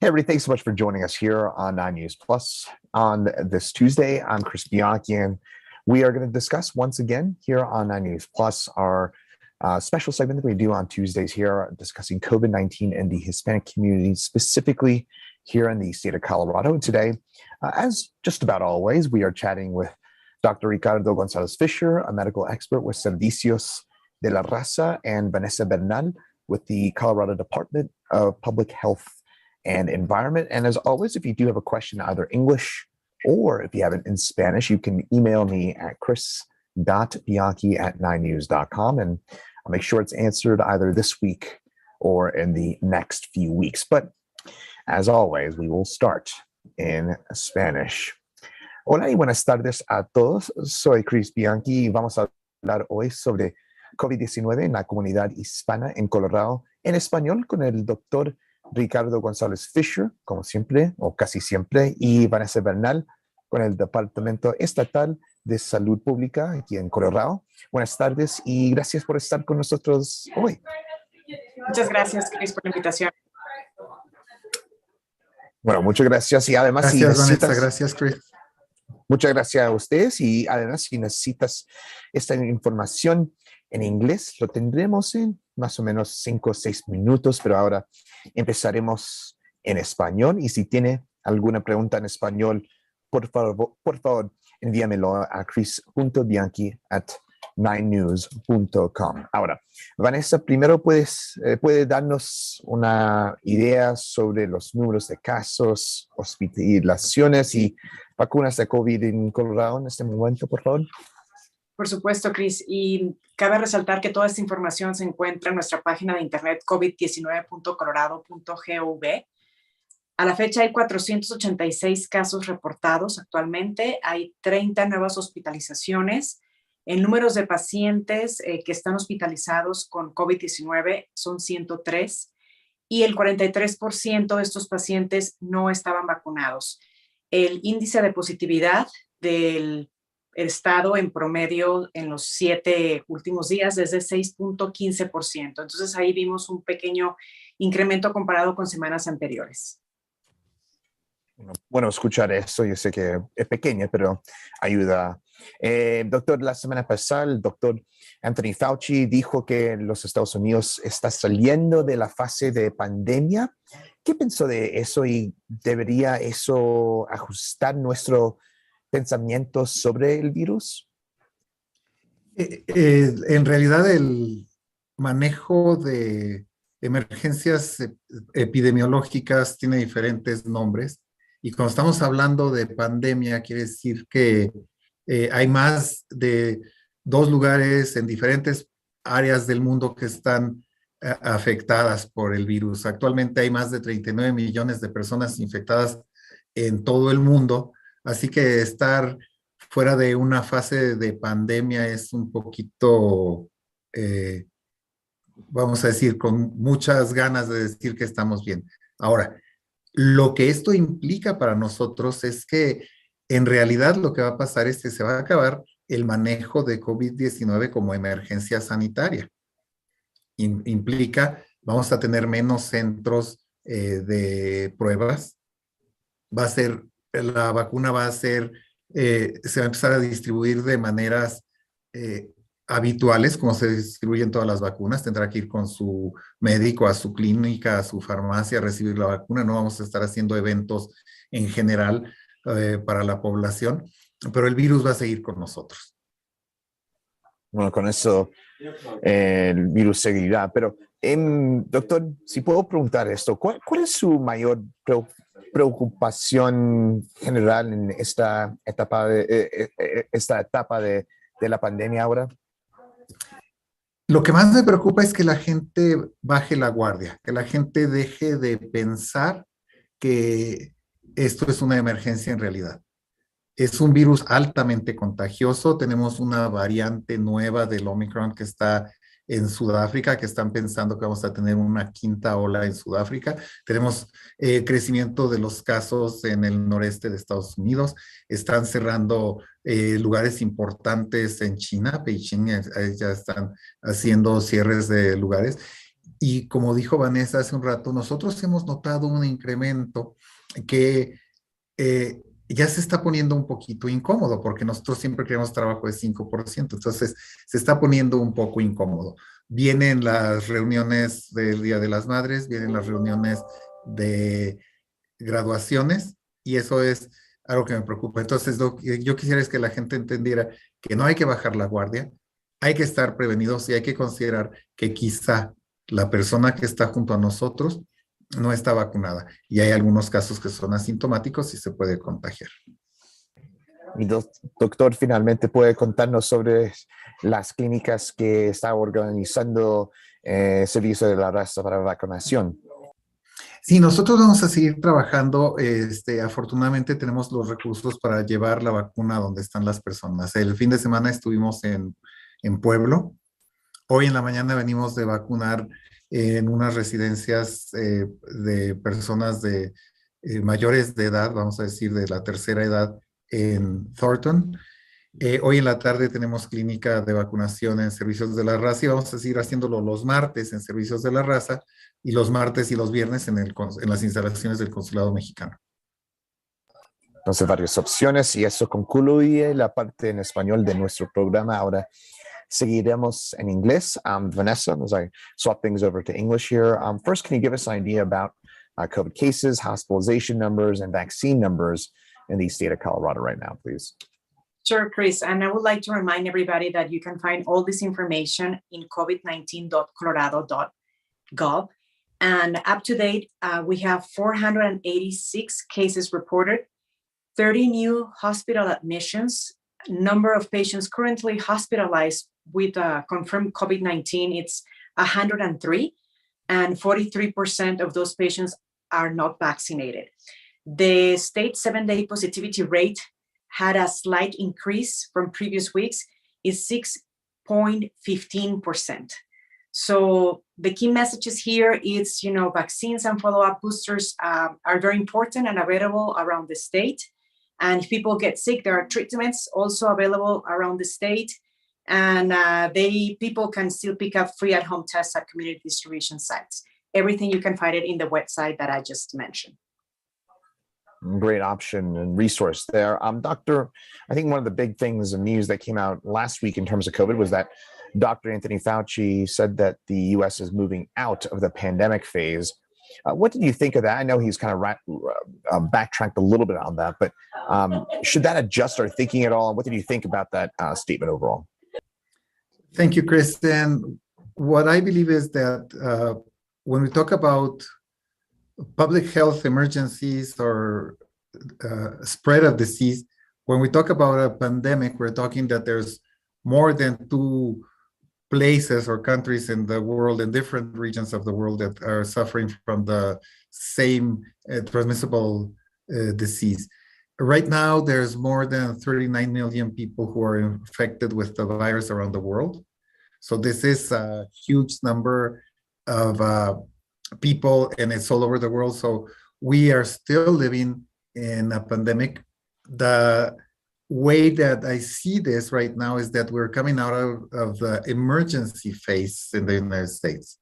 Hey, everybody, thanks so much for joining us here on 9 News Plus on this Tuesday. I'm Chris Bianchi, and we are going to discuss once again here on 9 News Plus our special segment that we do on Tuesdays here, discussing COVID-19 and the Hispanic community, specifically here in the state of Colorado. And today, as just about always, we are chatting with Dr. Ricardo González-Fisher, a medical expert with Servicios de la Raza, and Vanessa Bernal with the Colorado Department of Public Health and Environment. And as always, if you do have a question, either English or if you have it in Spanish, you can email me at chris.bianchi@9news.com, and I'll make sure it's answered either this week or in the next few weeks. But as always, we will start in Spanish. Hola y buenas tardes a todos. Soy Chris Bianchi y vamos a hablar hoy sobre COVID-19 en la comunidad hispana en Colorado en español con el doctor Ricardo González-Fisher, como siempre, o casi siempre, y Vanessa Bernal, con el Departamento Estatal de Salud Pública aquí en Colorado. Buenas tardes y gracias por estar con nosotros hoy. Muchas gracias, Chris, por la invitación. Bueno, muchas gracias. Y además, gracias, Vanessa, gracias, Chris. Muchas gracias a ustedes. Y además, si necesitas esta información en inglés, lo tendremos en más o menos 5 o 6 minutos, pero ahora empezaremos en español. Y si tiene alguna pregunta en español, por favor envíamelo a chris.bianchi@9news.com. Ahora, Vanessa, primero puede darnos una idea sobre los números de casos, hospitalizaciones y vacunas de COVID en Colorado en este momento, por favor. Por supuesto, Chris. Y cabe resaltar que toda esta información se encuentra en nuestra página de internet covid19.colorado.gov. A la fecha hay 486 casos reportados actualmente. Hay 30 nuevas hospitalizaciones. En números de pacientes que están hospitalizados con COVID-19 son 103 y el 43% de estos pacientes no estaban vacunados. El índice de positividad del estado en promedio en los 7 últimos días es de 6.15%. Entonces ahí vimos un pequeño incremento comparado con semanas anteriores. Bueno, escuchar eso, yo sé que es pequeña, pero ayuda. Doctor, la semana pasada el doctor Anthony Fauci dijo que los Estados Unidos está saliendo de la fase de pandemia. ¿Qué pensó de eso y debería eso ajustar nuestro pensamiento sobre el virus? En realidad el manejo de emergencias epidemiológicas tiene diferentes nombres. Y cuando estamos hablando de pandemia, quiere decir que hay más de 2 lugares en diferentes áreas del mundo que están afectadas por el virus. Actualmente hay más de 39 millones de personas infectadas en todo el mundo, así que estar fuera de una fase de pandemia es un poquito, vamos a decir, con muchas ganas de decir que estamos bien. Ahora, lo que esto implica para nosotros es que en realidad lo que va a pasar es que se va a acabar el manejo de COVID-19 como emergencia sanitaria. Implica, vamos a tener menos centros de pruebas. La vacuna se va a empezar a distribuir de maneras habituales, como se distribuyen todas las vacunas. Tendrá que ir con su médico a su clínica, a su farmacia a recibir la vacuna. No vamos a estar haciendo eventos en general para la población, pero el virus va a seguir con nosotros. Bueno, con eso el virus seguirá, pero doctor, si puedo preguntar esto, ¿cuál es su mayor preocupación general en esta etapa de la pandemia ahora? Lo que más me preocupa es que la gente baje la guardia, que la gente deje de pensar que esto es una emergencia en realidad. Es un virus altamente contagioso. Tenemos una variante nueva del Omicron que está en Sudáfrica, que están pensando que vamos a tener una 5ª ola en Sudáfrica. Tenemos crecimiento de los casos en el noreste de Estados Unidos. Están cerrando lugares importantes en China. Beijing ya están haciendo cierres de lugares. Y como dijo Vanessa hace un rato, nosotros hemos notado un incremento que ya se está poniendo un poquito incómodo, porque nosotros siempre queremos trabajo de 5%, entonces se está poniendo un poco incómodo. Vienen las reuniones del Día de las Madres, vienen las reuniones de graduaciones, y eso es algo que me preocupa. Entonces, lo que yo quisiera es que la gente entendiera que no hay que bajar la guardia, hay que estar prevenidos y hay que considerar que quizá la persona que está junto a nosotros no está vacunada y hay algunos casos que son asintomáticos y se puede contagiar. Mi doctor finalmente puede contarnos sobre las clínicas que está organizando Servicio de la Raza para vacunación. Sí, nosotros vamos a seguir trabajando. Afortunadamente tenemos los recursos para llevar la vacuna donde están las personas. El fin de semana estuvimos en Pueblo. Hoy en la mañana venimos de vacunar en unas residencias de personas de mayores de edad, vamos a decir de la tercera edad, en Thornton. Hoy en la tarde tenemos clínica de vacunación en Servicios de la Raza y vamos a seguir haciéndolo los martes en Servicios de la Raza y los martes y los viernes en las instalaciones del Consulado Mexicano. Entonces, varias opciones y eso concluye la parte en español de nuestro programa. Ahora seguiremos en inglés. Vanessa, as I swap things over to English here. First, can you give us an idea about COVID cases, hospitalization numbers, and vaccine numbers in the state of Colorado right now, please? Sure, Chris. And I would like to remind everybody that you can find all this information in covid19.colorado.gov. And up to date, we have 486 cases reported, 30 new hospital admissions. Number of patients currently hospitalized with confirmed COVID-19, it's 103, and 43% of those patients are not vaccinated. The state 7-day positivity rate had a slight increase from previous weeks, is 6.15%. So the key messages here is, vaccines and follow-up boosters are very important and available around the state. And if people get sick, there are treatments also available around the state. And people can still pick up free at-home tests at community distribution sites. Everything you can find it in the website that I just mentioned. Great option and resource there. Doctor, I think one of the big things and news that came out last week in terms of COVID was that Dr. Anthony Fauci said that the U.S. is moving out of the pandemic phase. What did you think of that? I know he's kind of backtracked a little bit on that, but should that adjust our thinking at all? And what did you think about that statement overall? Thank you, Chris. And what I believe is that when we talk about public health emergencies or spread of disease, when we talk about a pandemic, we're talking that there's more than 2 places or countries in the world, in different regions of the world, that are suffering from the same transmissible disease. Right now, there's more than 39 million people who are infected with the virus around the world. So this is a huge number of people, and it's all over the world. So we are still living in a pandemic. The way that I see this right now is that we're coming out of the emergency phase in the United States.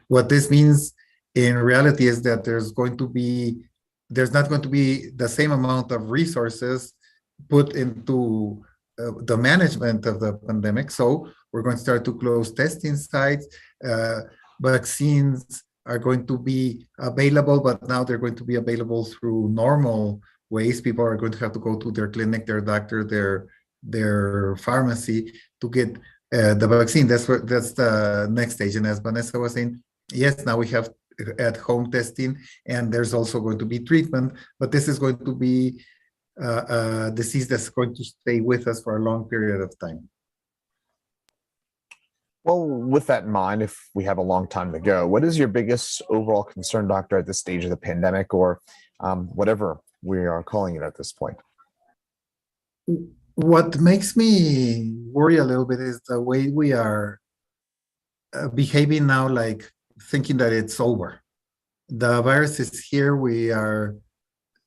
What this means in reality is that there's not going to be the same amount of resources put into the management of the pandemic. So we're going to start to close testing sites. Vaccines are going to be available, but now they're going to be available through normal ways. People are going to have to go to their clinic, their doctor, their pharmacy to get the vaccine. That's the next stage. And as Vanessa was saying, yes, now we have at-home testing, and there's also going to be treatment, but this is going to be a disease that's going to stay with us for a long period of time. Well, with that in mind, if we have a long time to go, what is your biggest overall concern, doctor, at this stage of the pandemic, or whatever we are calling it at this point? What makes me worry a little bit is the way we are behaving now, like thinking that it's over. The virus is here. We are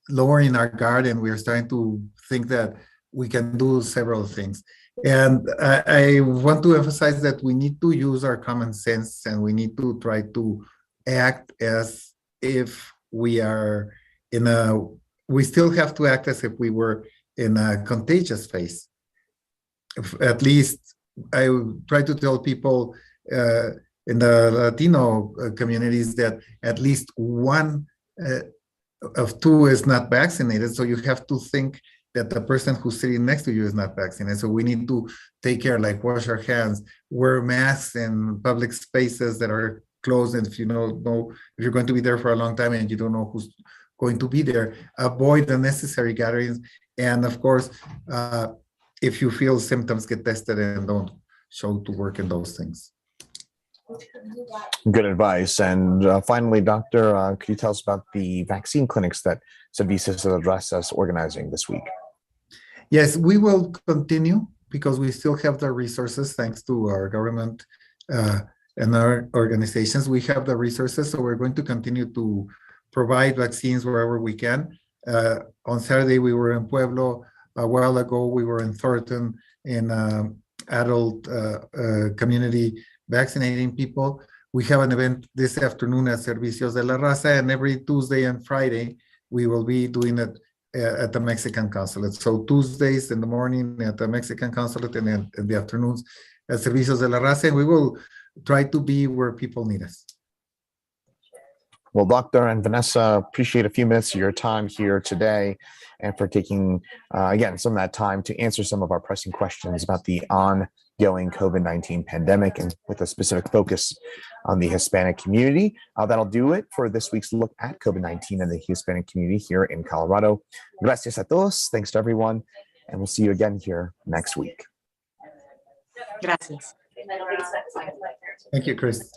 lowering our guard, and we are starting to think that we can do several things. And I want to emphasize that we need to use our common sense, and we need to try to act as if we are we still have to act as if we were in a contagious phase. At least I try to tell people in the Latino communities that at least one of two is not vaccinated. So you have to think that the person who's sitting next to you is not vaccinated. So we need to take care, like wash our hands, wear masks in public spaces that are closed. And if you know if you're going to be there for a long time and you don't know who's going to be there, avoid the necessary gatherings. And of course, if you feel symptoms, get tested and don't show to work in those things. Good advice. And finally, Doctor, could you tell us about the vaccine clinics that Servicios de la Raza is organizing this week? Yes, we will continue because we still have the resources thanks to our government and our organizations. We have the resources, so we're going to continue to provide vaccines wherever we can. On Saturday, we were in Pueblo. A while ago, we were in Thornton in adult community vaccinating people. We have an event this afternoon at Servicios de la Raza, and every Tuesday and Friday, we will be doing it at the Mexican consulate. So Tuesdays in the morning at the Mexican consulate, and then in the afternoons at Servicios de la Raza, and we will try to be where people need us. Well, Doctor and Vanessa, appreciate a few minutes of your time here today and for taking, again, some of that time to answer some of our pressing questions about the ongoing COVID-19 pandemic, and with a specific focus on the Hispanic community. That'll do it for this week's look at COVID-19 and the Hispanic community here in Colorado. Gracias a todos. Thanks to everyone. And we'll see you again here next week. Gracias. Thank you, Chris.